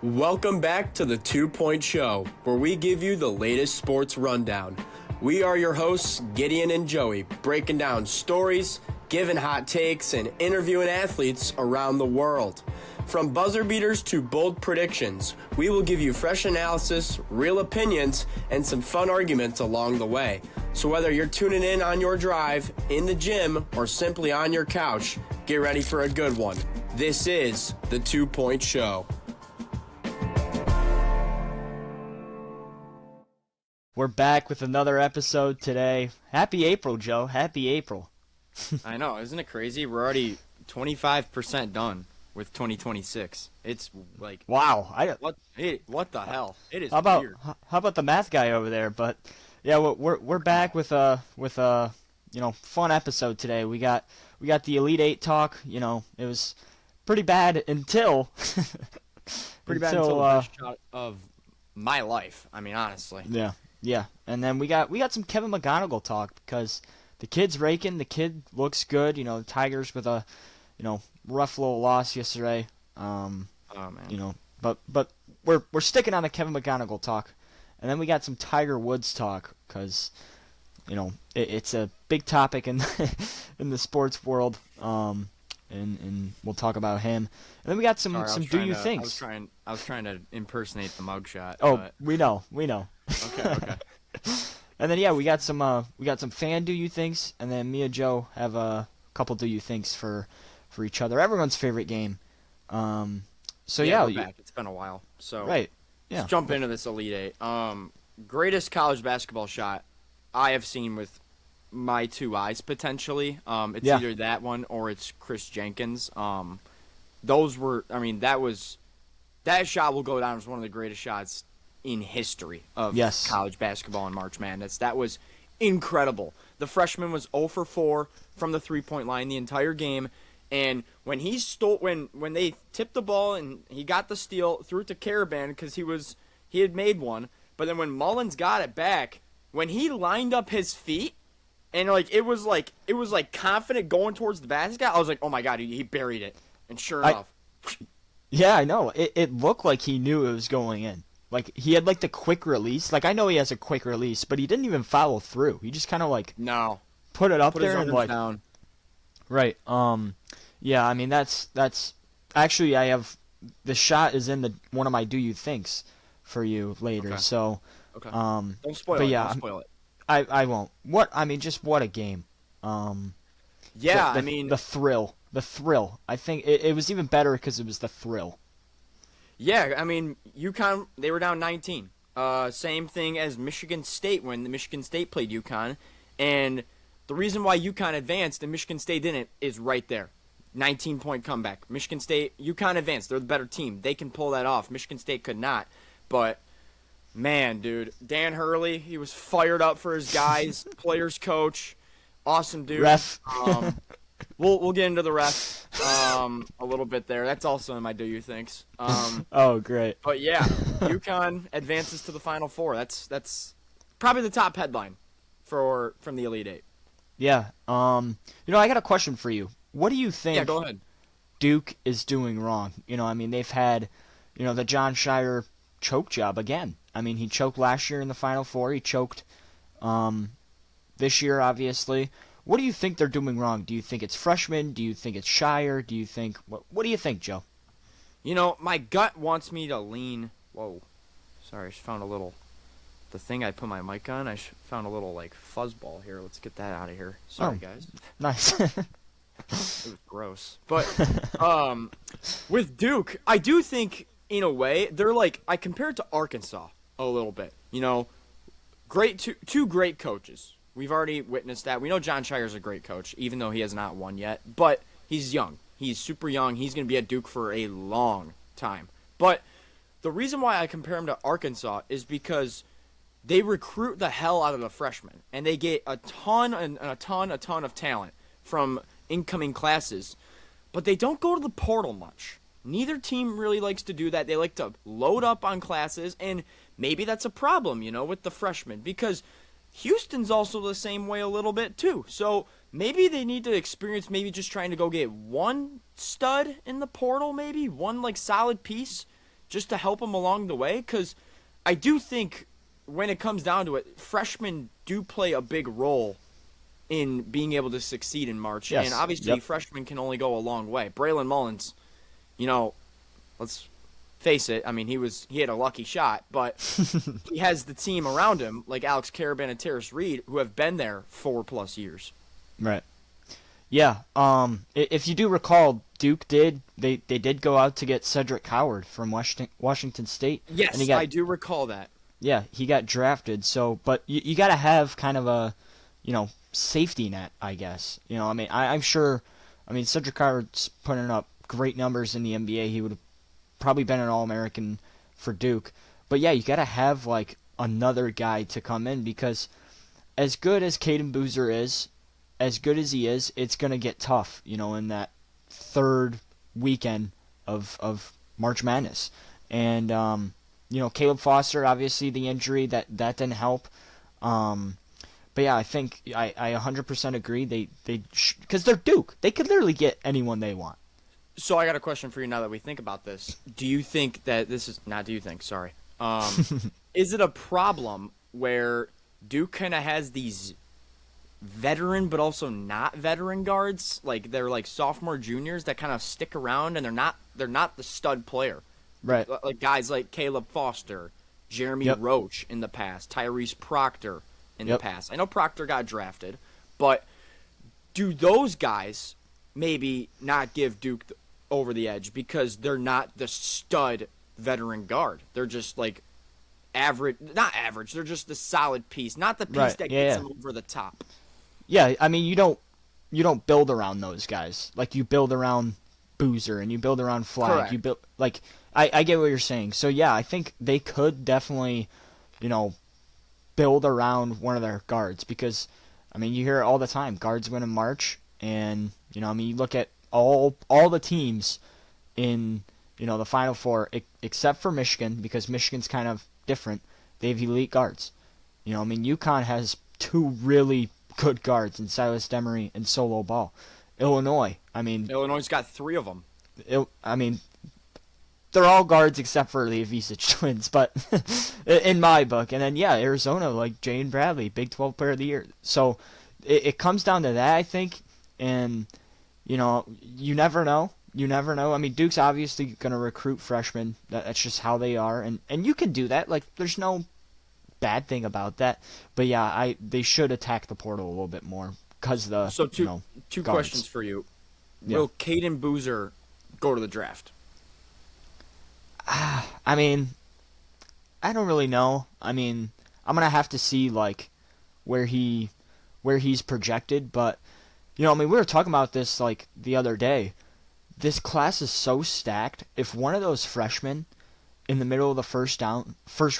Welcome back to the 2 Point Show, where we give you the latest sports rundown. We are your hosts, Gideon and Joey, breaking down stories, giving hot takes, and interviewing athletes around the world. From buzzer beaters to bold predictions, we will give you fresh analysis, real opinions, and some fun arguments along the way. So whether you're tuning in on your drive, in the gym, or simply on your couch, get ready for a good one. This is the 2 Point Show. We're back with another episode today. Happy April, Joe. Happy April. I know. Isn't it crazy? We're already 25% done with 2026. It's like, wow. What the hell? It is how weird. about the math guy over there? But yeah, we're back with a fun episode today. We got the Elite Eight talk. You know, it was pretty bad until Pretty bad until the best shot of my life. I mean, honestly. Yeah, and then we got some Kevin McGonigle talk because the kid's raking. The kid looks good. You know, the Tigers with a rough little loss yesterday. Oh man. You know, but we're sticking on the Kevin McGonigle talk, and then we got some Tiger Woods talk because it's a big topic in in the sports world. And we'll talk about him. And then we got some do you thinks. I was trying to impersonate the mugshot. Oh, but... we know. Okay. And then we got some fan do you thinks, and then me and Joe have a couple do you thinks for each other. Everyone's favorite game. We're back. It's been a while. So right. Yeah. Let's jump into this Elite Eight. Greatest college basketball shot I have seen with my two eyes potentially. It's either that one or it's Chris Jenkins. That shot will go down as one of the greatest shots in history of college basketball and March Madness. That was incredible. The freshman was 0 for 4 from the three-point line the entire game, and when he when they tipped the ball and he got the steal, threw it to Caravan because he had made one, but then when Mullins got it back, when he lined up his feet and it was confident going towards the basket, I was like, oh my god, he buried it, and sure enough. Yeah, I know. It looked like he knew it was going in. Like, he had, the quick release. Like, I know he has a quick release, but he didn't even follow through. He just kind of, put it up there and, down. Right. Yeah, I mean, that's... Actually, I have... The shot is in one of my do you thinks for you later, okay. So... Okay. Don't spoil it. Don't spoil it. I won't. What a game. The thrill. The thrill. I think it was even better because it was the thrill. Yeah, I mean, UConn, they were down 19. Same thing as Michigan State when the Michigan State played UConn. And the reason why UConn advanced and Michigan State didn't is right there. 19-point comeback. Michigan State, UConn advanced. They're the better team. They can pull that off. Michigan State could not. But, man, dude, Dan Hurley, he was fired up for his guys, players coach. Awesome dude. Ref. We'll get into the ref a little bit there. That's also in my do you thinks. Oh, great. But yeah, UConn advances to the Final Four. That's probably the top headline from the Elite Eight. Yeah. I got a question for you. What do you think? Yeah, go ahead. Duke is doing wrong. I mean, they've had, the John Shire choke job again. I mean, he choked last year in the Final Four. He choked this year, obviously. What do you think they're doing wrong? Do you think it's freshmen? Do you think it's Shire? Do you think what do you think, Joe? My gut wants me to lean. Whoa, sorry, I just found the thing I put my mic on. I found a little fuzzball here. Let's get that out of here. Sorry, guys. Nice. It was gross. But with Duke, I do think in a way they're I compare it to Arkansas a little bit. Two great coaches. We've already witnessed that. We know John Shire's a great coach, even though he has not won yet. But he's young. He's super young. He's going to be at Duke for a long time. But the reason why I compare him to Arkansas is because they recruit the hell out of the freshmen. And they get a ton of talent from incoming classes. But they don't go to the portal much. Neither team really likes to do that. They like to load up on classes. And maybe that's a problem, with the freshmen. Because Houston's also the same way a little bit too. So maybe they need to experience just trying to go get one stud in the portal, maybe one solid piece just to help them along the way? Because I do think when it comes down to it, freshmen do play a big role in being able to succeed in March. Yes. And obviously, Yep. freshmen can only go a long way. Braylon Mullins, you know, let's face it. I mean, he had a lucky shot, but he has the team around him, like Alex Caravan and Terrace Reed, who have been there 4+ years. Right. Yeah. If you do recall, Duke they did go out to get Cedric Howard from Washington State. Yes, and I do recall that. Yeah, he got drafted. So, but you got to have kind of a, safety net, I guess. I mean, I'm sure. I mean, Cedric Howard's putting up great numbers in the NBA. He would have probably been an All-American for Duke. But yeah, you got to have like another guy to come in, because as good as Caden Boozer is, as good as he is, it's gonna get tough. In that third weekend of March Madness, and Caleb Foster, obviously the injury that didn't help. But yeah, I think I 100% agree. They because they're Duke, they could literally get anyone they want. So I got a question for you now that we think about this. Do you think that this is not? Do you think? Sorry. Is it a problem where Duke kind of has these veteran but also not veteran guards? Like they're like sophomore juniors that kind of stick around, and they're not the stud player. Right. Like guys like Caleb Foster, Jeremy Yep. Roach in the past, Tyrese Proctor in the Yep. past. I know Proctor got drafted, but do those guys maybe not give Duke over the edge because they're not the stud veteran guard? They're just like average, not average. They're just the solid piece, not the piece Right. that Yeah, gets yeah. them over the top. Yeah, I mean, you don't build around those guys. Like you build around Boozer and you build around Flag. Correct. You build like I get what you're saying. So yeah, I think they could definitely, build around one of their guards, because I mean, you hear it all the time. Guards win in March, and I mean, you look at all the teams in the Final Four except for Michigan, because Michigan's kind of different. They have elite guards. I mean, UConn has two really good guards in Silas Demery and Solo Ball. Illinois, I mean, Illinois' got 3 of them. they're all guards except for the Avicic twins, but in my book. And then, yeah, Arizona, like Jane Bradley, Big 12 Player of the Year. So it comes down to that, I think. And, you never know. You never know. I mean, Duke's obviously going to recruit freshmen. That's just how they are. And you can do that. Like, there's no bad thing about that. But, yeah, they should attack the portal a little bit more because the, So two guards. questions for you. Yeah. Will Caden Boozer go to the draft? I mean, I don't really know. I mean, I'm gonna have to see like where he's projected, but I mean, we were talking about this like the other day. This class is so stacked. If one of those freshmen in the middle of the first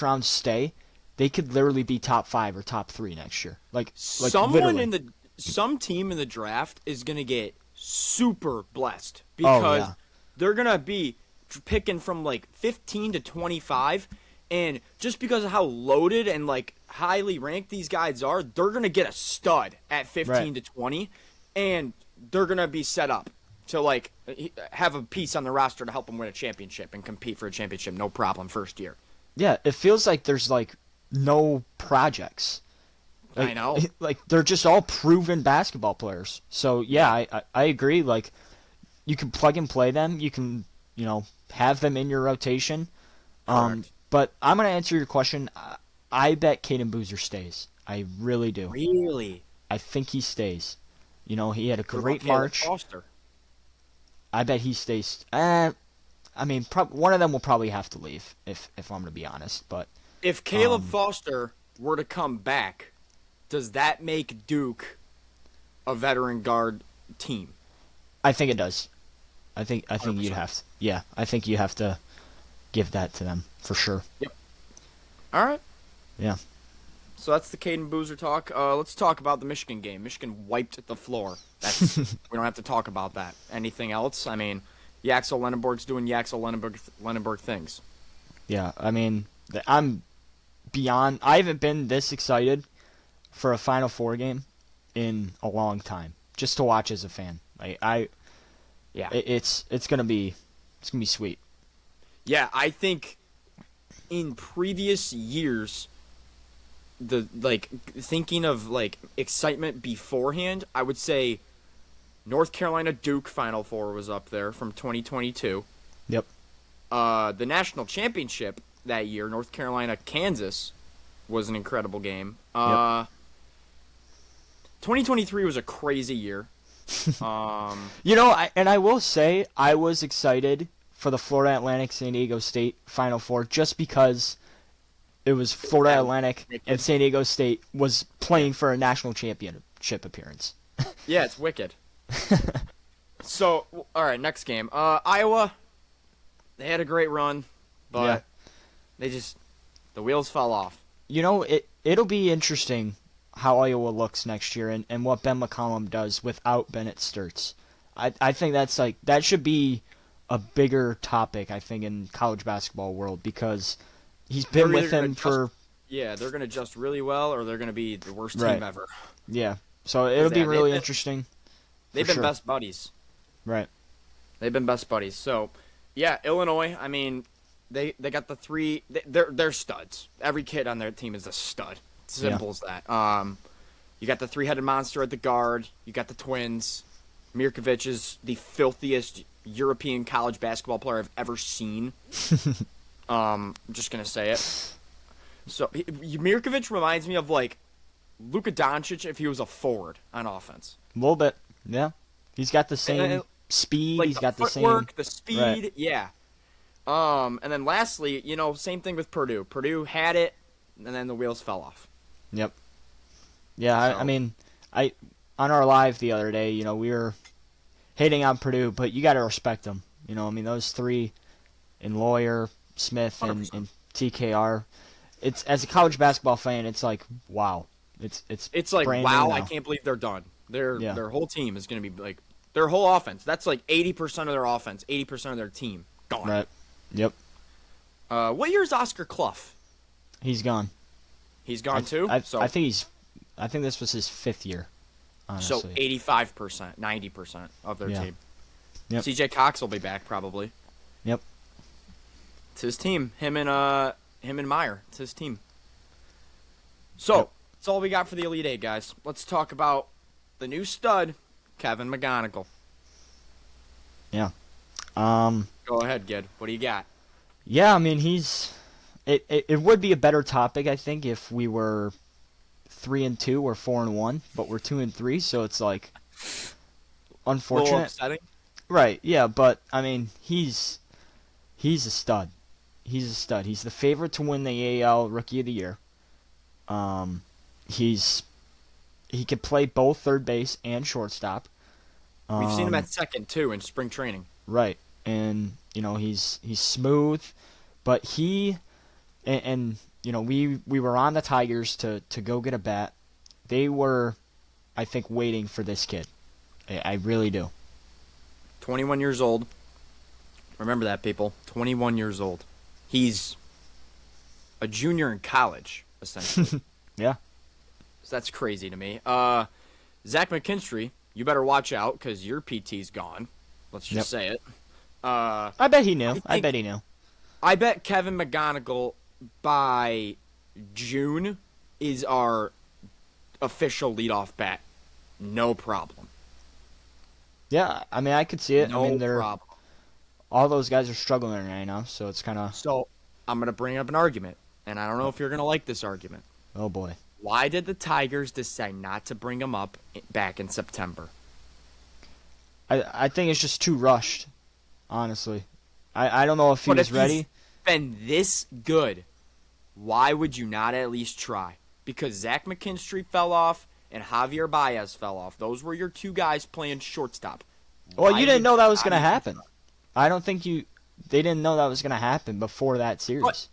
round stay, they could literally be top 5 or top 3 next year. Like literally. Some team in the draft is gonna get super blessed because they're gonna be picking from like 15 to 25, and just because of how loaded and like highly ranked these guys are, they're gonna get a stud at 15 Right. to 20, and they're gonna be set up to like have a piece on the roster to help them win a championship and compete for a championship, no problem, first year. Yeah, it feels like there's like no projects. Like, I know. Like they're just all proven basketball players. So yeah, I agree. Like you can plug and play them. You can have them in your rotation. Correct. But I'm gonna answer your question. I bet Caden Boozer stays. I really do. Really? I think he stays. He had a What about great Caleb March. Foster? I bet he stays. I mean, one of them will probably have to leave if I'm gonna be honest. But If Caleb Foster were to come back, does that make Duke a veteran guard team? I think it does. I think you'd 100%. have to. Yeah, I think you have to give that to them for sure. All right. Yeah. So that's the Caden Boozer talk. Let's talk about the Michigan game. Michigan wiped the floor. That's, we don't have to talk about that. Anything else? I mean, Yaxel Lenneborg's doing Yaxel Lenneborg things. Yeah, I mean, I'm beyond. I haven't been this excited for a Final Four game in a long time, just to watch as a fan. Yeah. It's gonna be sweet. Yeah, I think in previous years, thinking of excitement beforehand, I would say North Carolina Duke Final Four was up there from 2022. Yep. The national championship that year, North Carolina Kansas, was an incredible game. Yep. 2023 was a crazy year. I will say I was excited for the Florida Atlantic San Diego State Final Four just because it was Florida Atlantic and San Diego State was playing for a national championship appearance. Yeah, it's wicked. So, all right, next game. Iowa, they had a great run, but the wheels fell off. It'll be interesting how Iowa looks next year and what Ben McCollum does without Bennett Sturts. I think that should be a bigger topic, I think, in college basketball world because he's been with him for... Yeah, they're going to adjust really well or they're going to be the worst team ever. Yeah, so it'll be really interesting. They've been best buddies. Right. They've been best buddies. So, yeah, Illinois, I mean, they got the three... They're studs. Every kid on their team is a stud. Simple as that. You got the three-headed monster at the guard. You got the twins. Mirkovic is the filthiest European college basketball player I've ever seen. I'm just going to say it. So, Mirkovic reminds me of, Luka Doncic if he was a forward on offense. A little bit, yeah. He's got the same speed. He's got the footwork, the speed, right. Yeah. And then lastly, same thing with Purdue. Purdue had it, and then the wheels fell off. Yep. Yeah, So. I mean, on our live the other day, we were hating on Purdue, but you got to respect them. Those three in Lawyer, Smith, and TKR. It's as a college basketball fan, it's like wow. It's like brand wow. new now. I can't believe they're done. Their whole team is going to be their whole offense. That's 80% of their offense, 80% of their team gone. Right. Yep. What year is Oscar Clough? He's gone. He's gone too. I think this was his 5th year. Honestly. So 85%, 90% of their team. Yep. CJ Cox will be back probably. Yep. It's his team. Him and Meyer. It's his team. So that's all we got for the Elite Eight, guys. Let's talk about the new stud, Kevin McGonigle. Yeah. Go ahead, Gid. What do you got? Yeah, I mean it would be a better topic, I think, if we were 3-2 or 4-1, but we're 2-3, so it's unfortunate. A little upsetting. Right, yeah, but I mean he's a stud. He's a stud. He's the favorite to win the AAL Rookie of the Year. He could play both third base and shortstop. We've seen him at second too in spring training. Right, and he's smooth, but we were on the Tigers to go get a bat. They were, I think, waiting for this kid. I really do. 21 years old. Remember that, people. 21 years old. He's a junior in college, essentially. Yeah. So that's crazy to me. Zach McKinstry, you better watch out because your PT's gone. Let's just say it. I bet he knew. I bet Kevin McGonigle by June is our official leadoff bat. No problem. Yeah, I mean, I could see it. No problem. All those guys are struggling right now, so it's kind of... So, I'm going to bring up an argument, and I don't know if you're going to like this argument. Oh, boy. Why did the Tigers decide not to bring him up back in September? I think it's just too rushed, honestly. I don't know if he was ready. He's been this good, why would you not at least try? Because Zach McKinstry fell off and Javier Baez fell off. Those were your two guys playing shortstop. Well, you didn't know that was going to happen. I don't think they didn't know that was going to happen before that series.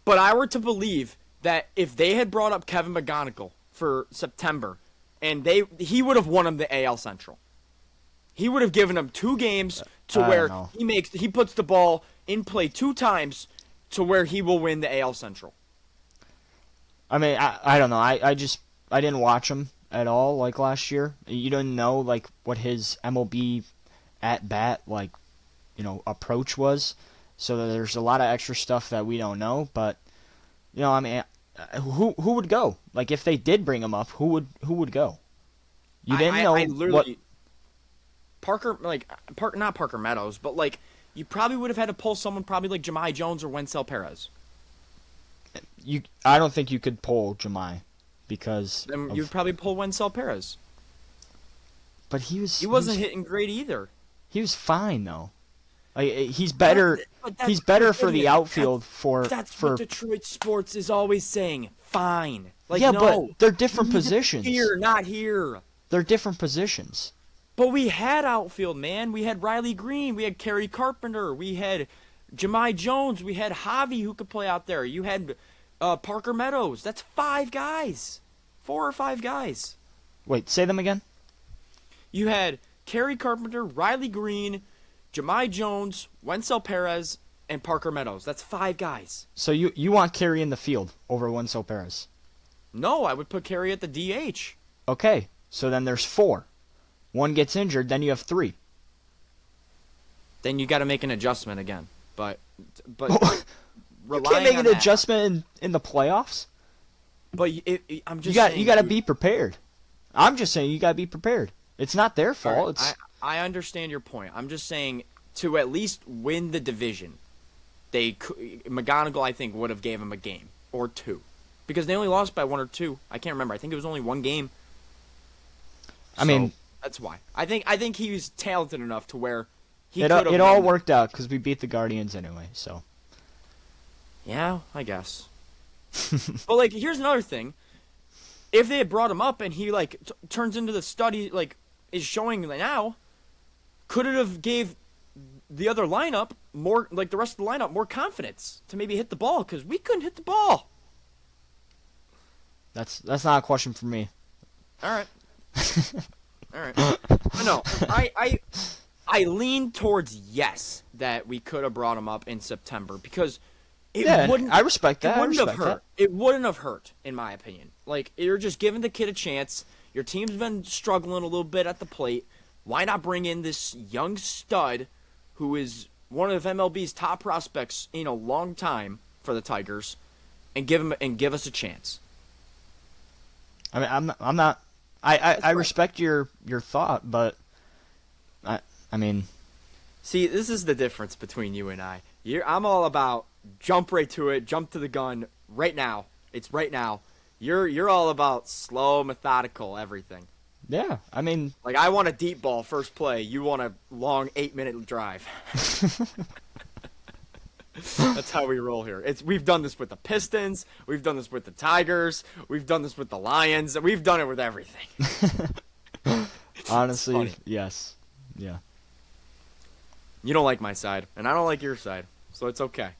But I were to believe that if they had brought up Kevin McGonigle for September, and he would have won him the AL Central. He would have given him 2 games to where he puts the ball in play 2 times to where he will win the AL Central. I mean, I don't know. I didn't watch him at all last year. You didn't know what his MLB at bat approach was. So there's a lot of extra stuff that we don't know. But I mean, who would go? Like if they did bring him up, who would go? You didn't know I literally, what not Parker Meadows, but like you probably would have had to pull someone probably like Jahmai Jones or Wencel Perez. I don't think you could pull Jahmai because you'd probably pull Wencel Perez. But he wasn't hitting great either. He was fine though. He's better. He's better for the outfield. That's what Detroit sports is always saying. Fine. Like, yeah, no, but they're different positions. Here, not here. They're different positions. But we had outfield, man. We had Riley Green. We had Kerry Carpenter. We had Jahmai Jones. We had Javi who could play out there. You had Parker Meadows. That's 5 guys. 4 or 5 guys. Wait, say them again. You had Kerry Carpenter, Riley Green, Jahmai Jones, Wencel Perez, and Parker Meadows. That's 5 guys. So you want Kerry in the field over Wencel Perez? No, I would put Kerry at the DH. Okay, so then there's 4. One gets injured, then you have 3. Then you got to make an adjustment again. But you can't make an adjustment in the playoffs. But I'm just saying, you got to be prepared. I'm just saying you got to be prepared. It's not their fault. Right, I understand your point. I'm just saying to at least win the division, McGonigle I think would have gave him a game or 2, because they only lost by 1 or 2. I can't remember. I think it was only 1 game. I mean, that's why. I think he was talented enough to where he could have. It all worked out because we beat the Guardians anyway. So. Yeah, I guess. But like, here's another thing. If they had brought him up and he like turns into the study like is showing now, could it have gave the other lineup more, like the rest of the lineup, more confidence to maybe hit the ball, because we couldn't hit the ball. That's not a question for me. All right. All right. No, I lean towards yes that we could have brought him up in September, because it wouldn't. I respect that. It wouldn't have hurt. It wouldn't have hurt, in my opinion. Like, you're just giving the kid a chance. Your team's been struggling a little bit at the plate. Why not bring in this young stud who is one of MLB's top prospects in a long time for the Tigers, and give us a chance? I mean, I'm not. I respect your thought, but I mean, see, this is the difference between you and I. I'm all about jump right to it, jump to the gun right now. It's right now. You're all about slow, methodical everything. Yeah, I mean, like, I want a deep ball first play. You want a long 8-minute drive. That's how we roll here. We've done this with the Pistons. We've done this with the Tigers. We've done this with the Lions. We've done it with everything. Honestly, yes. Yeah. You don't like my side, and I don't like your side, so it's okay.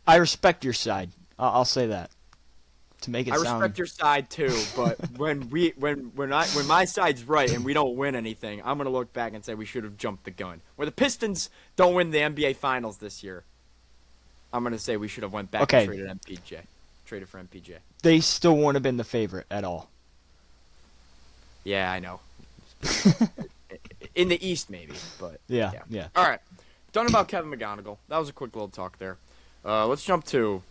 I respect your side. I'll say that. To make it I sound... respect your side too, but when my side's right and we don't win anything, I'm gonna look back and say we should have jumped the gun. Where the Pistons don't win the NBA Finals this year, I'm gonna say we should have went back and traded for MPJ. They still wouldn't have been the favorite at all. Yeah, I know. In the East, maybe, but yeah. All right, done about Kevin McGonigle. That was a quick little talk there. Let's jump to.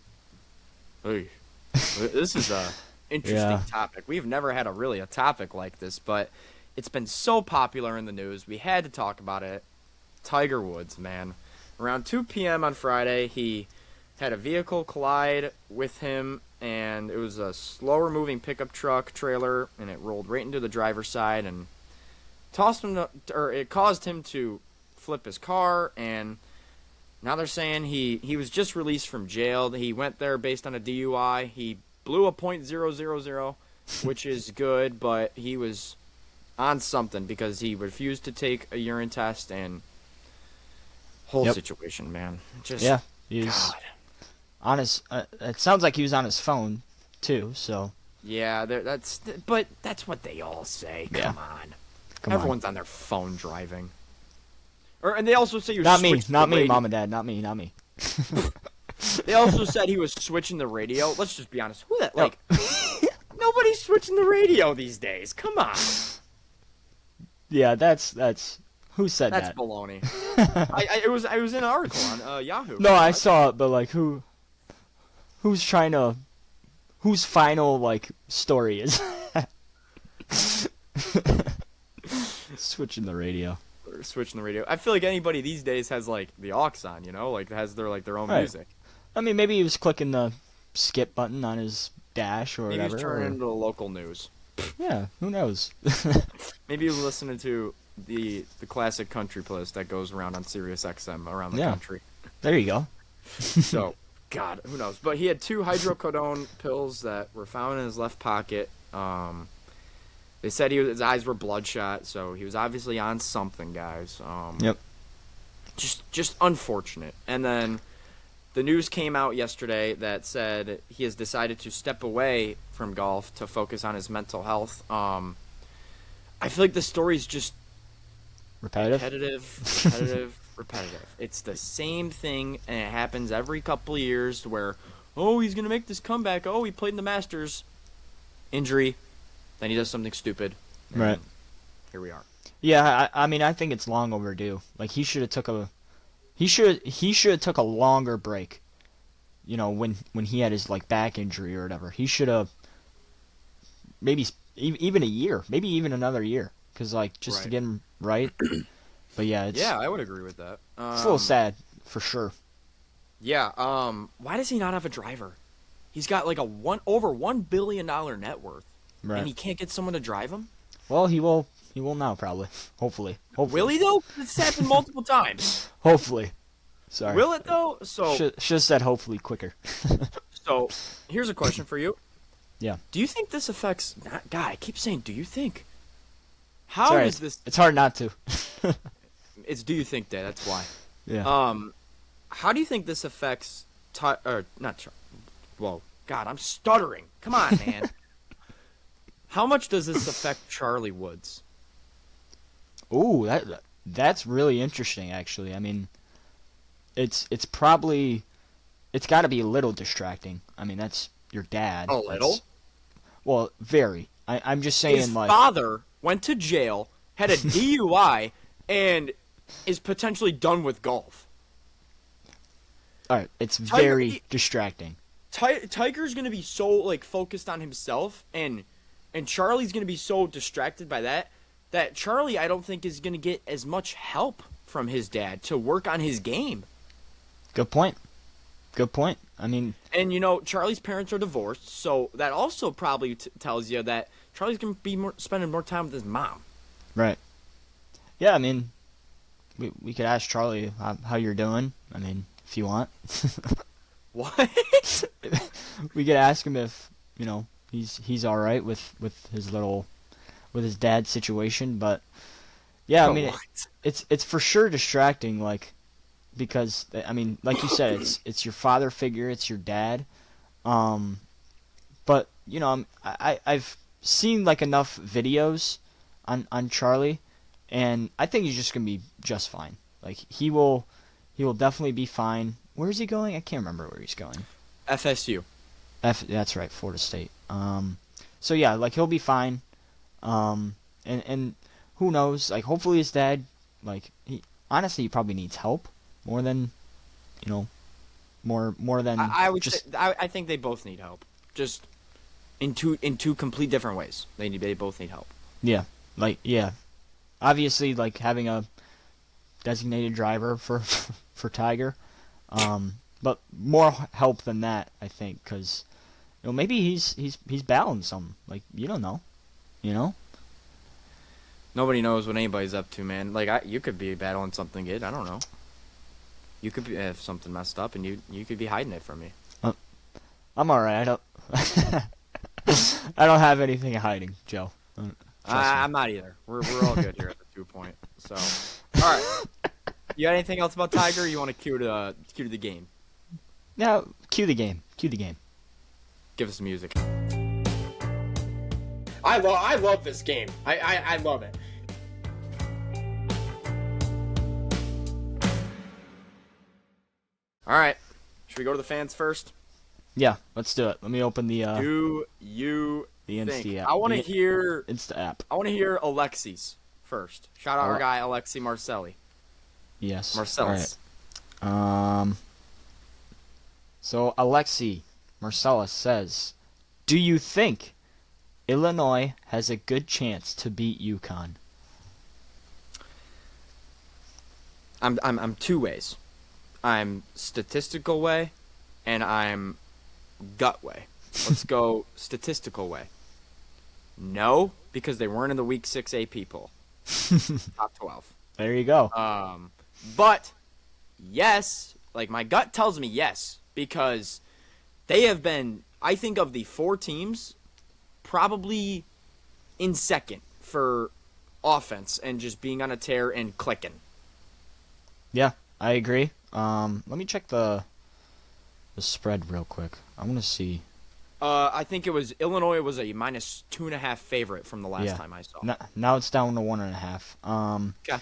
Hey, this is a interesting topic. We've never had a topic like this, but it's been so popular in the news. We had to talk about it. Tiger Woods, man. Around 2 p.m. on Friday, he had a vehicle collide with him, and it was a slower-moving pickup truck trailer, and it rolled right into the driver's side and it caused him to flip his car. And now they're saying he was just released from jail. He went there based on a DUI. He blew a .000, which is good, but he was on something because he refused to take a urine test, and whole situation, man. He's God. On his. It sounds like he was on his phone too. So yeah, that's what they all say. Come on. Everyone's on their phone driving. And they also say not me, mom and dad, not me. They also said he was switching the radio. Let's just be honest. Who that? Like, nobody's switching the radio these days. Come on. Yeah, that's who said that? That's baloney. It was in an article on Yahoo. No, I saw it, but like who's final like story is switching the radio. Switching the radio. I feel like anybody these days has like the aux on, like has their own Right. music. I mean, maybe he was clicking the skip button on his dash or Maybe he whatever. was turning into the local news. Yeah, who knows? Maybe he was listening to the classic country playlist that goes around on Sirius XM around the Yeah. country. There you go. So, God, who knows? But he had 2 hydrocodone pills that were found in his left pocket. They said his eyes were bloodshot, so he was obviously on something, guys. Yep. Just unfortunate. And then the news came out yesterday that said he has decided to step away from golf to focus on his mental health. I feel like the story's just repetitive. It's the same thing, and it happens every couple of years where, oh, he's going to make this comeback. Oh, he played in the Masters. Injury. Then he does something stupid. Right. Here we are. Yeah, I mean, I think it's long overdue. Like he should have took a longer break. When he had his like back injury or whatever, he should have maybe even a year, maybe even another year, because like just to Right. get him right. But yeah, I would agree with that. it's a little sad for sure. Yeah. Why does he not have a driver? He's got like over $1 billion net worth, Right. and he can't get someone to drive him. Well, he will now probably. Hopefully. Will he though? It's happened multiple times. Hopefully. Sorry. Will it though? So Should have said hopefully quicker. So, here's a question for you. Yeah. Do you think this affects... God, I keep saying, do you think? How Sorry, does this... It's hard not to. It's do you think day, that's why. Yeah. How do you think this affects... Whoa. God, I'm stuttering. Come on, man. How much does this affect Charlie Woods? Ooh, that's really interesting actually. I mean, it's probably it's got to be a little distracting. I mean, that's your dad. A little? Well, very. I'm just saying, His like, father went to jail, had a DUI, and is potentially done with golf. all right, it's Tiger- very distracting. Tiger's gonna be so like focused on himself, and Charlie's gonna be so distracted by that Charlie I don't think is gonna get as much help from his dad to work on his game. Good point. I mean, And Charlie's parents are divorced, so that also probably tells you that Charlie's gonna be spending more time with his mom. right. Yeah, I mean, we could ask Charlie how you're doing. I mean, if you want. What? We could ask him if he's all right with his dad's situation, but yeah, I mean it's for sure distracting, like, because I mean, like you said, it's your father figure, it's your dad, but I've seen like enough videos on Charlie, and I think he's just gonna be just fine. Like he will definitely be fine. Where is he going? I can't remember where he's going. FSU. That's right, Florida State. So yeah, like he'll be fine. And who knows? Like hopefully his dad, like he probably needs help more than, more than. I would just say I think they both need help, just in two complete different ways. They both need help. yeah, like yeah, obviously like having a designated driver for Tiger, but more help than that, I think, because maybe he's battling something, like you don't know. Nobody knows what anybody's up to, man. Like you could be battling something good. I don't know. You could have something messed up, and you could be hiding it from me. I'm all right. I don't. I don't have anything hiding, Joe. Trust me. I'm not either. We're all good here at the 2 point. So, all right. You got anything else about Tiger? Or you want to cue to the game? Now, cue the game. Give us some music. I love this game. I love it. All right. Should we go to the fans first? Yeah, let's do it. Let me open the Do you the Insta think? app. I want to The hear Insta app. Alexis first. Shout out our guy Alexi Marcelli. Yes. Marcellus. All right. So Alexi Marcellus says, do you think Illinois has a good chance to beat UConn? I'm two ways. I'm statistical way, and I'm gut way. Let's go statistical way. No, because they weren't in the Week 6 AP poll. Top 12. There you go. But yes, like my gut tells me yes, because they have been, I think of the four teams, probably in second for offense and just being on a tear and clicking. Yeah, I agree. Let me check the spread real quick. I want to see. I think it was Illinois was a -2.5 favorite from the last time I saw. Now it's down to 1.5. Okay.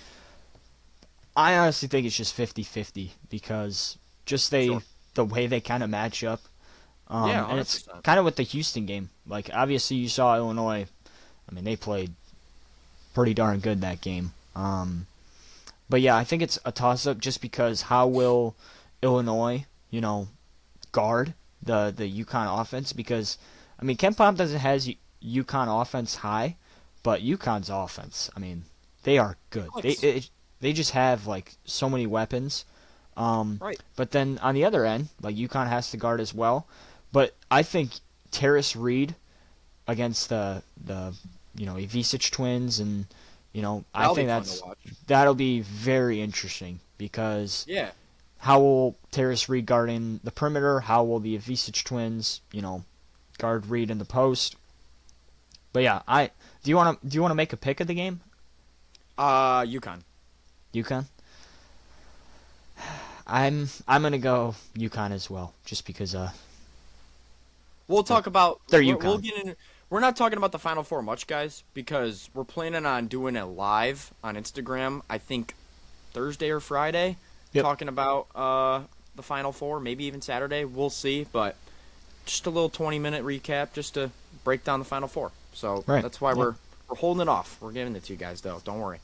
I honestly think it's just 50-50 because just the way they kind of match up. Yeah, 100%. And it's kind of with the Houston game. Like, obviously you saw Illinois. I mean, they played pretty darn good that game. But yeah, I think it's a toss-up just because how will Illinois, guard the UConn offense? Because, I mean, Ken Pom doesn't has UConn offense high, but UConn's offense, I mean, they are good. They just have, like, so many weapons. Right. But then on the other end, like, UConn has to guard as well. But I think Terrace Reed against the Ivisic twins and, I think that'll be very interesting because how will Terrace Reed guard in the perimeter? How will the Ivisic twins, guard Reed in the post? But yeah, do you want to make a pick of the game? UConn. UConn. I'm gonna go UConn as well, just because we'll talk about they're UConn. We'll get in. We're not talking about the Final Four much, guys, because we're planning on doing it live on Instagram. I think Thursday or Friday, talking about the Final Four, maybe even Saturday. We'll see, but just a little 20-minute recap just to break down the Final Four. So that's why we're holding it off. We're giving it to you guys, though. Don't worry.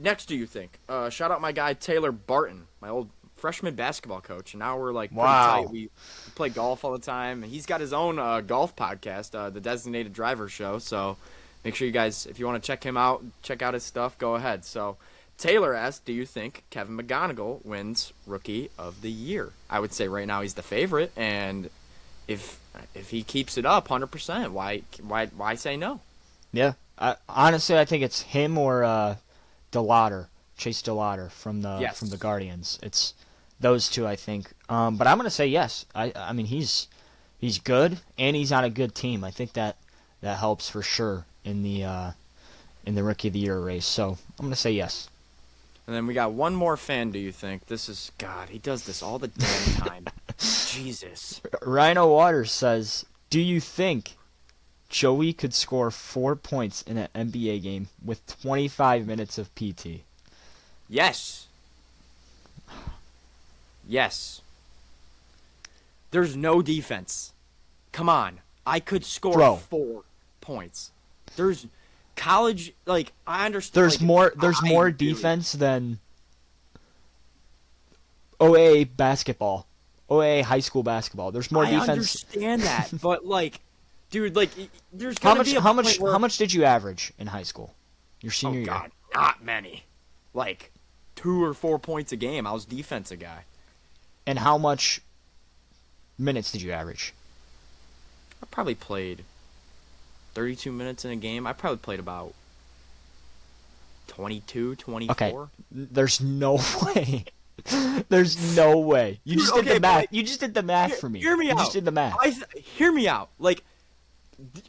Next, do you think? Shout out my guy Taylor Barton, my old freshman basketball coach, and now we're like pretty tight. We play golf all the time, and he's got his own golf podcast, the Designated Driver Show. So make sure you guys, if you want to check him out, check out his stuff, go ahead. So Taylor asked, do you think Kevin McGonigle wins Rookie of the Year? I would say right now he's the favorite, and if he keeps it up 100%, why say no? Yeah, honestly, I think it's him or Chase DeLauder from the Guardians. It's those two, I think. But I'm gonna say yes. I mean he's good and he's on a good team. I think that helps for sure in the Rookie of the Year race. So I'm gonna say yes. And then we got one more fan. Do you think this is God? He does this all the damn time. Jesus. Rhino Waters says, do you think Joey could score 4 points in an NBA game with 25 minutes of PT? Yes. Yes. There's no defense. Come on. I could score 4 points. There's college, like, I understand. There's more defense than OA basketball. OA high school basketball. There's more defense. I understand that, but, like, dude, like, there's gonna be a point where... How much did you average in high school? Your senior year? Oh, God, not many. Like, 2 or 4 points a game. I was defensive guy. And how much minutes did you average? I probably played 32 minutes in a game. I probably played about 22, 24. Okay, there's no way. There's no way. You just did the math. You just did the math for me. Hear me out. You just did the math. Hear me out. Like,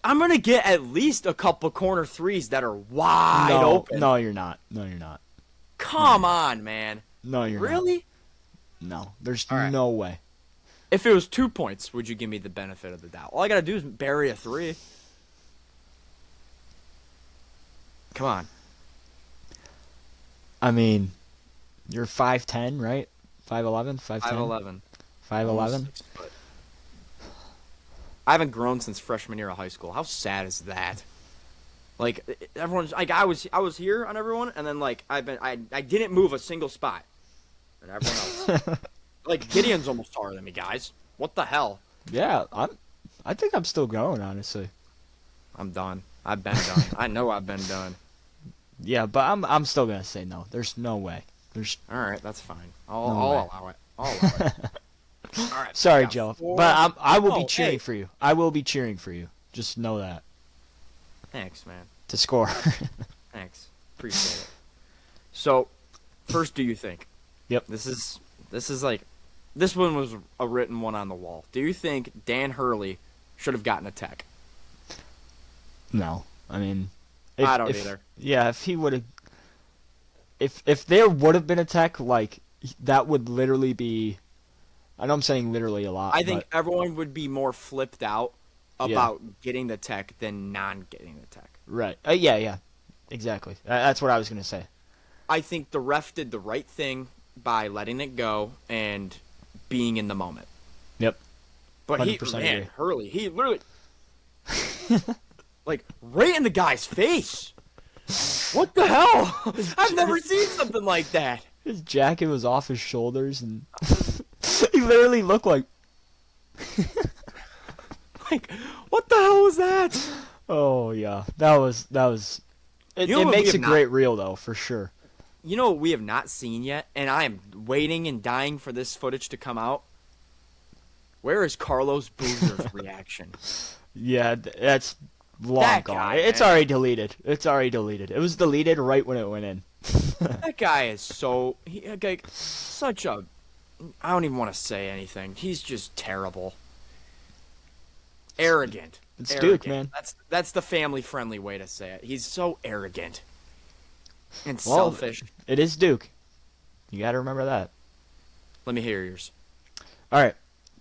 I'm going to get at least a couple corner threes that are wide open. No, you're not. No, you're not. Come on, man. No, you're not. Really? No, there's no way. If it was 2 points, would you give me the benefit of the doubt? All I got to do is bury a three. Come on. I mean, you're 5'10", right? 5'11", 5'10"? 5'11". 5'11"? I haven't grown since freshman year of high school. How sad is that? Like everyone's like I was here on everyone, and then like I didn't move a single spot, and everyone else like Gideon's almost taller than me, guys. What the hell? Yeah, I think I'm still going, honestly. I'm done. I've been done. I know I've been done. Yeah, but I'm still gonna say no. There's no way. There's All right, that's fine. I'll No way. allow it. I'll allow it. All right. sorry, I got Joe, 4. but I will be No, cheering hey. for you. I will be cheering for you. Just know that Thanks, man. to score. Thanks. Appreciate it. So, first, do you think? Yep. This is like, this one was a written one on the wall. Do you think Dan Hurley should have gotten a tech? No, I mean, I don't either. Yeah, if he would have, if there would have been a tech, like that would literally be. I know I'm saying literally a lot. I think but, everyone would be more flipped out about getting the tech than non getting the tech. right. Yeah, exactly. That's what I was gonna say. I think the ref did the right thing by letting it go and being in the moment. Yep. But 100% agree. Hurley, he literally, like, right in the guy's face. What the hell? I've never seen something like that. His jacket was off his shoulders, and he literally looked like. Like, what the hell was that? Oh yeah, that was. It, You know it what we makes have a not- great reel though, for sure. You know what we have not seen yet, and I am waiting and dying for this footage to come out? Where is Carlos Boozer's reaction? Yeah, that's long That gone. guy, It's man. already deleted. It's already deleted. It was deleted right when it went in. That guy is so like such a. I don't even want to say anything. He's just terrible. Arrogant. It's Arrogant. Duke, man. That's the family friendly way to say it. He's so arrogant and Well, selfish. It is Duke. You got to remember that. Let me hear yours. All right.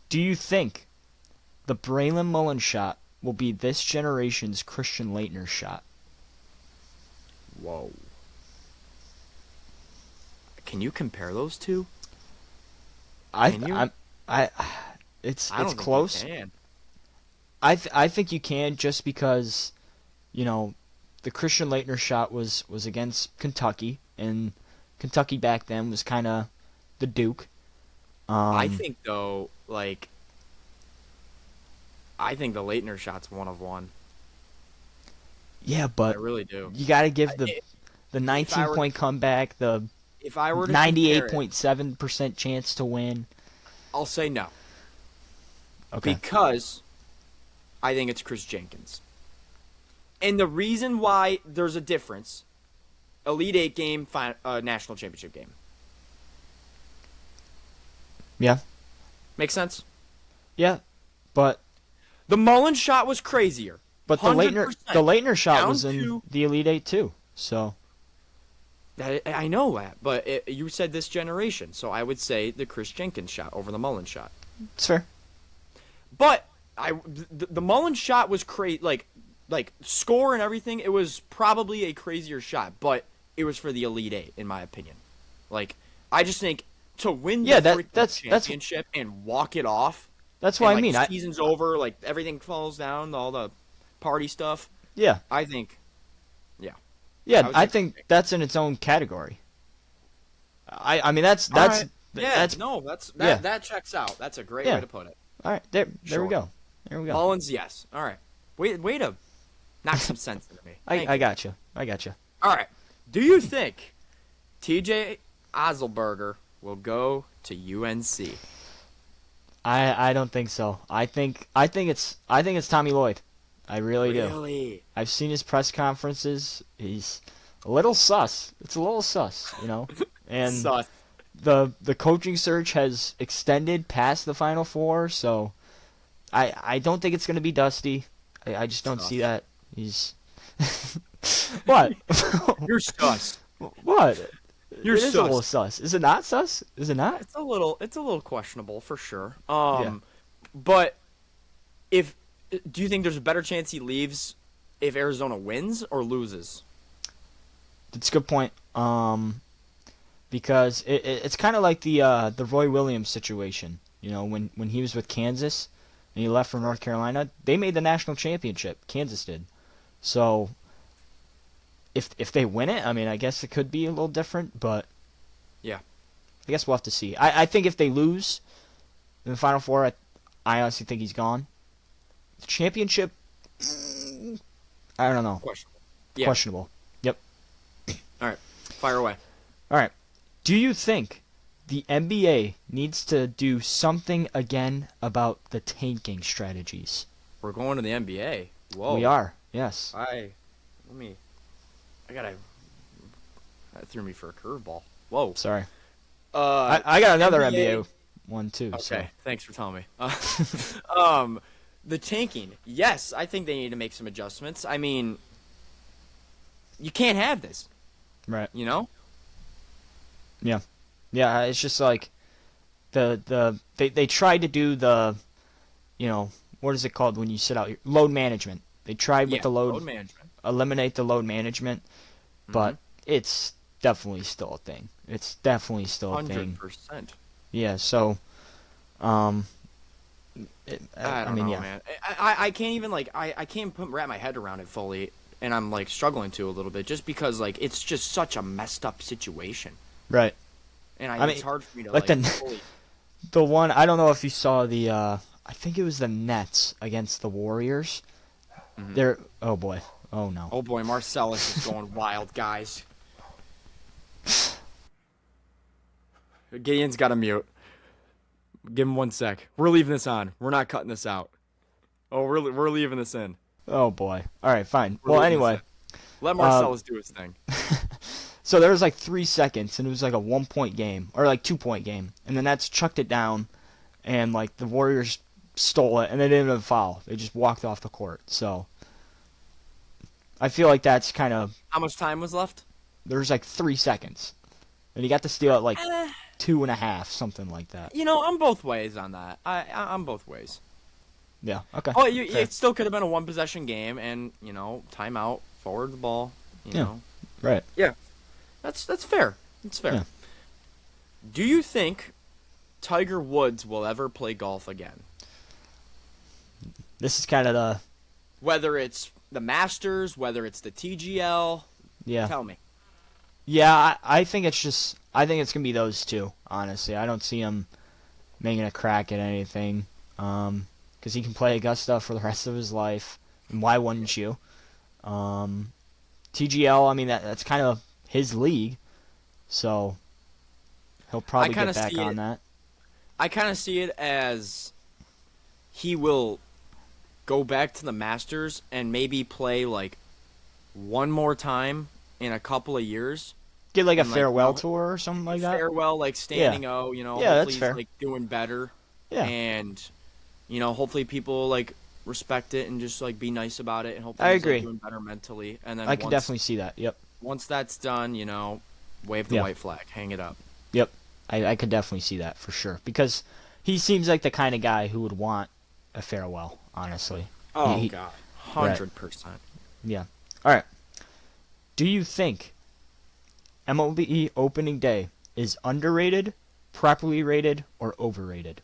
Do you think the Braylon Mullen shot will be this generation's Christian Laettner shot? Whoa. Can you compare those two? Can you? It's I don't it's think you close. can. I think you can just because, the Christian Laettner shot was against Kentucky, and Kentucky back then was kind of the Duke. I think though, like, I think the Leitner shot's one of one. Yeah, I but really do. you got to give the I were- 19-point comeback, the If I were to compare it, 98.7% chance to win. I'll say no Okay. because I think it's Chris Jenkins. And the reason why there's a difference, Elite Eight game, national championship game. Yeah. Makes sense? Yeah. But The Mullen shot was crazier. the 100%. Leitner shot Down was in to- the Elite Eight too. So I know that, but you said this generation, so I would say the Chris Jenkins shot over the Mullen shot. it's fair. But the Mullen shot was like score and everything. It was probably a crazier shot, but it was for the Elite Eight, in my opinion. Like, I just think to win Yeah, the that- freaking that's- championship and walk it off. That's and, what I like, mean. Season's over, like everything falls down, all the party stuff. Yeah. I think, Yeah, would I say think Jenkins. that's in its own category. I mean that's All right. Yeah, that's no, yeah. that checks out. That's a great Yeah. way to put it. all right. There Sure. we go. There we go. Mullins, yes. All right. Way to knock some sense into me. Thank I you. got you. I got you. All right. Do you think TJ Ozelberger will go to UNC? I don't think so. I think it's Tommy Lloyd. I really do. Really? I've seen his press conferences. He's a little sus. It's a little sus, And Sus. the coaching search has extended past the Final Four, so I don't think it's going to be Dusty. I just don't Sus. see that. He's what? You're sus. What? You're It is a little sus. sus. Is it not sus? Is it not? It's a little questionable for sure. Yeah. But do you think there's a better chance he leaves if Arizona wins or loses? It's a good point. Because it's kind of like the Roy Williams situation. When he was with Kansas and he left for North Carolina, they made the national championship. Kansas did. So if they win it, I mean, I guess it could be a little different, but Yeah. I guess we'll have to see. I think if they lose in the Final Four, I honestly think he's gone. The championship, I don't know. Questionable. Yeah. Questionable. Yep. All right. Fire away. All right. Do you think the NBA needs to do something again about the tanking strategies? We're going to the NBA. Whoa. We are. Yes. That threw me for a curveball. Whoa. Sorry. I got another NBA one too. Okay. So. Thanks for telling me. The tanking. Yes, I think they need to make some adjustments. I mean, you can't have this. Right. You know? Yeah. Yeah, it's just like they tried to do the, what is it called when you sit out? Load management. They tried with the load management. Eliminate the load management, but it's definitely still a thing. It's definitely still a thing. 100%. Yeah, so I don't know, man. I can't even I can't wrap my head around it fully, and I'm like struggling to a little bit just because like it's just such a messed up situation. Right. And I mean, it's hard for me to like fully... the one, I don't know if you saw the I think it was the Nets against the Warriors. They're oh boy. Oh no. Oh boy, Marcellus is going wild, guys. Gideon's got a mute. Give him 1 sec. We're leaving this on. We're not cutting this out. Oh, we're leaving this in. Oh boy. All right, fine. We're Well, leaving anyway, this in. Let Marcellus do his thing. so there was like 3 seconds, and it was like a 1-point game or like 2-point game, and the Nets chucked it down, and like the Warriors stole it, and they didn't have a foul. They just walked off the court. So I feel like that's kind of. How much time was left? There was like 3 seconds, and he got to steal it like 2.5, something like that. You know, I'm both ways on that. I'm both ways. Yeah. Okay. Oh, it still could have been a 1-possession game, and timeout, forward the ball. You know. Right. Yeah. That's fair. That's fair. Yeah. Do you think Tiger Woods will ever play golf again? This is kind of the. Whether it's the Masters, whether it's the TGL. Yeah. Tell me. Yeah, I think it's gonna be those two. Honestly, I don't see him making a crack at anything, because he can play Augusta for the rest of his life. And why wouldn't you? TGL, I mean that's kind of his league, so he'll probably get back on that. I kind of see it as he will go back to the Masters and maybe play like one more time in a couple of years. Get like a farewell tour or something like that. Farewell, like standing O, Yeah, hopefully that's fair. he's like doing better. Yeah. And hopefully people like respect it and just like be nice about it, and hopefully I he's agree. like, doing better mentally. And then I can definitely see that. Yep. Once that's done, wave the white flag, hang it up. Yep. I could definitely see that for sure, because he seems like the kind of guy who would want a farewell, honestly. Oh God, 100%. Yeah. All right. Do you think MLB opening day is underrated, properly rated, or overrated?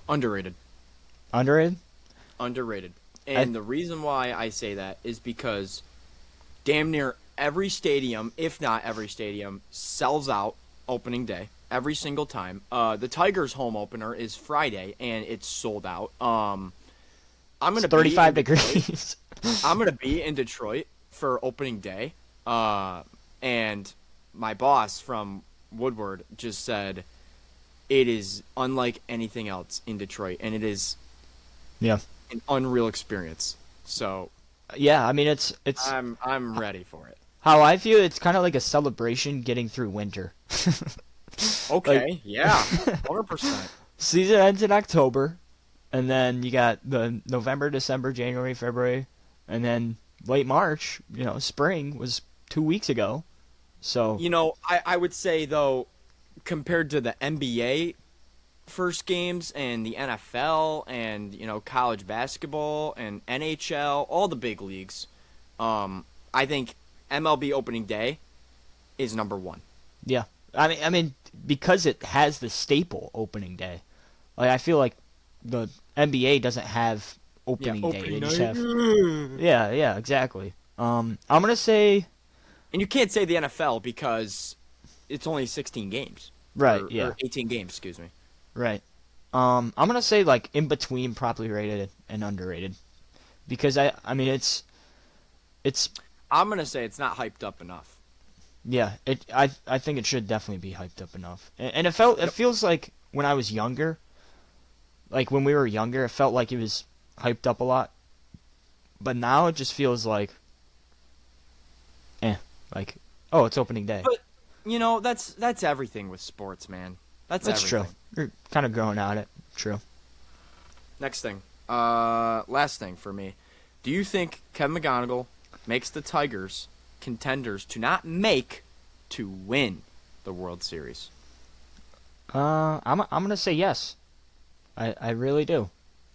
Underrated. Underrated? Underrated. And the reason why I say that is because damn near every stadium, if not every stadium, sells out opening day every single time. The Tigers' home opener is Friday, and it's sold out. I'm gonna 35 degrees. I'm gonna be in Detroit for opening day, and my boss from Woodward just said it is unlike anything else in Detroit, and it is an unreal experience. So yeah, I mean it's I'm ready for it. How I feel, it's kind of like a celebration getting through winter. Okay, yeah, 100%. Season ends in October, and then you got the November, December, January, February, and then late March. Spring was 2 weeks ago. So I would say though, compared to the NBA first games and the NFL and college basketball and NHL, all the big leagues, I think MLB opening day is number one. Yeah, I mean because it has the staple opening day. Like I feel like the NBA doesn't have opening day. opening They just night. have. Yeah, exactly. I'm gonna say. And you can't say the NFL because it's only 16 games. Right. Or, Yeah. Or 18 games, excuse me. Right. I'm gonna say like in between properly rated and underrated, because I mean it's I'm going to say it's not hyped up enough. yeah I think it should definitely be hyped up enough, and it feels like when I was younger, like when we were younger, it felt like it was hyped up a lot, but now it just feels like like oh, it's opening day. But, that's everything with sports, man. That's True. everything. You're kind of growing out it. True. Next thing. Last thing for me. Do you think Kevin McGonigle makes the Tigers contenders to not make, to win the World Series? I'm gonna say yes. I really do.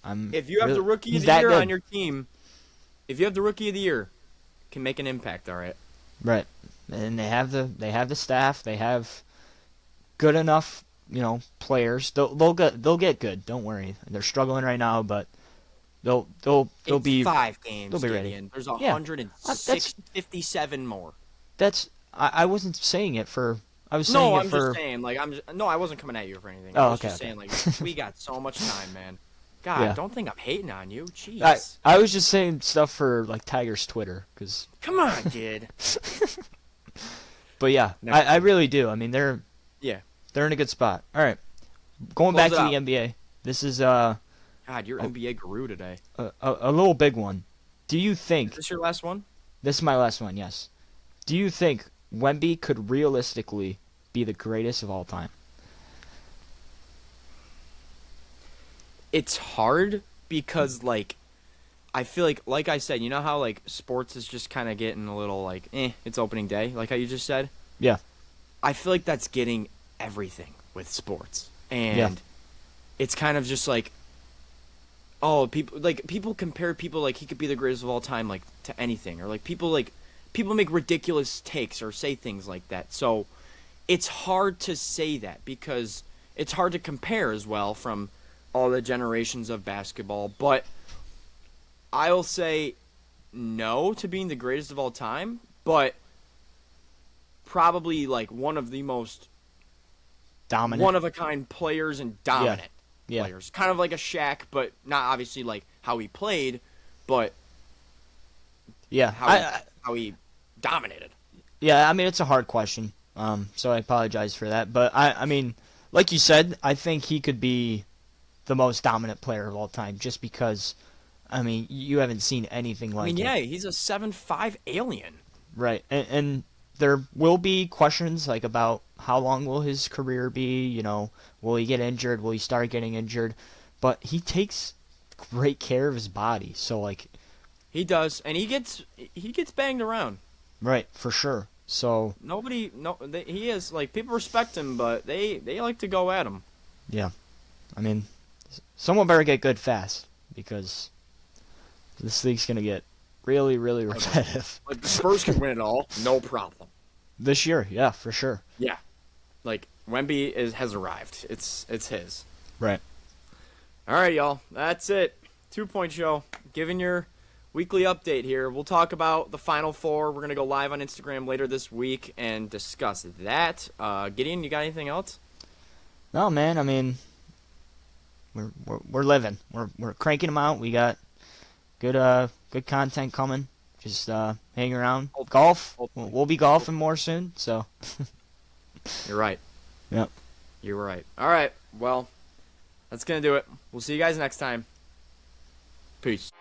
If you have really, the Rookie of he's the that Year good. on your team, if you have the Rookie of the Year, can make an impact, all right? Right. And they have the staff. They have good enough, players. They'll get good. Don't worry. They're struggling right now, but they'll In be 5 games. they'll be ready. Gideon. There's Yeah. 157 more. that's I wasn't saying it for I was saying No, it I'm for just saying. Like I wasn't coming at you for anything. Oh, I was okay, just okay. saying, like, we got so much time, man. God, Yeah. don't think I'm hating on you. Jeez. I was just saying stuff for like Tigers Twitter, cause Come on, kid. but yeah, Next I really do. I mean they're Yeah. in a good spot. All right, going Close back to it the out. NBA. This is God, you're NBA guru today. a little big one. Do you think Is this your last one? this is my last one? Yes. Do you think Wemby could realistically be the greatest of all time? It's hard because, like, I feel like I said, you know how, like, sports is just kind of getting a little, like, it's opening day, like how you just said? Yeah. I feel like that's getting everything with sports. And Yeah. it's kind of just like, oh, people compare people like he could be the greatest of all time, like, to anything. Or, like, people make ridiculous takes or say things like that. So it's hard to say that because it's hard to compare as well from all the generations of basketball. But I'll say no to being the greatest of all time, but probably like one of the most Dominant. one-of-a-kind players and dominant Yeah. players. Kind of like a Shaq, but not obviously like how he played, but Yeah. how he dominated. Yeah, I mean it's a hard question. So I apologize for that, but I mean, like you said, I think he could be the most dominant player of all time just because I mean, you haven't seen anything like I mean, it. yeah, he's a 7'5" alien. Right. And there will be questions like about how long will his career be, will he get injured, will he start getting injured? But he takes great care of his body. So like He does, and he gets banged around. right, for sure. So He is like people respect him, but they like to go at him. yeah. I mean, someone better get good fast because this league's going to get really, really repetitive. Like the Spurs can win it all, no problem. This year, yeah, for sure. Yeah, like Wemby has arrived. It's his. Right. All right, y'all. That's it. 2-point show. Giving your weekly update here. We'll talk about the Final Four. We're gonna go live on Instagram later this week and discuss that. Gideon, you got anything else? No, man. I mean, we're living. We're cranking them out. We got good content coming. Just hang around. Golf. We'll be golfing more soon. So. You're right. Yep. You're right. All right. Well, that's gonna do it. We'll see you guys next time. Peace.